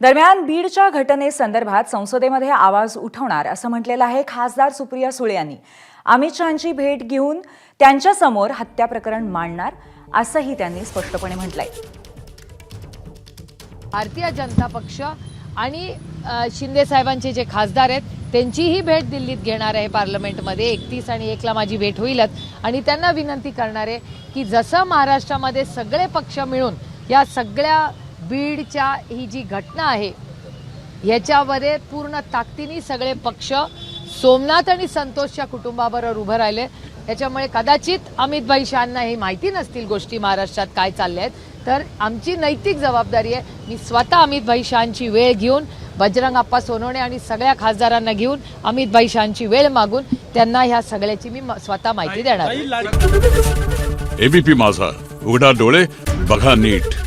दरम्यान बीडच्या घटनेसंदर्भात संसदेमध्ये आवाज उठवणार असं म्हटलेलं आहे खासदार सुप्रिया सुळे यांनी। अमित शहांची भेट घेऊन त्यांच्यासमोर हत्या प्रकरण मांडणार असंही त्यांनी स्पष्टपणे म्हटलंय। भारतीय जनता पक्ष आणि शिंदे साहेबांचे जे खासदार आहेत त्यांचीही भेट दिल्लीत घेणार आहे पार्लमेंटमध्ये। 31 आणि 1 ला माझी भेट होईलच आणि त्यांना विनंती करणार आहे की जसं महाराष्ट्रामध्ये सगळे पक्ष मिळून या सगळ्या बीडच्या ही जी घटना आहे याच्यावर पूर्ण ताकदीने सगळे पक्ष सोमनाथ आणि संतोषच्या कुटुंबाबरोबर उभं राहिले। याच्यामुळे कदाचित अमित भाई शहांना हे माहिती नसतील गोष्टी महाराष्ट्रात काय चालल्या आहेत, तर आमची नैतिक जबाबदारी आहे। मी स्वतः अमित भाई शहांची वेळ घेऊन बजरंग अप्पा सोनवणे आणि सगळ्या खासदारांना घेऊन अमित भाई शहांची वेळ मागून त्यांना ह्या सगळ्याची मी स्वतः माहिती देणार आहे। एबीपी माझा, उघडा डोळे बघा नीट।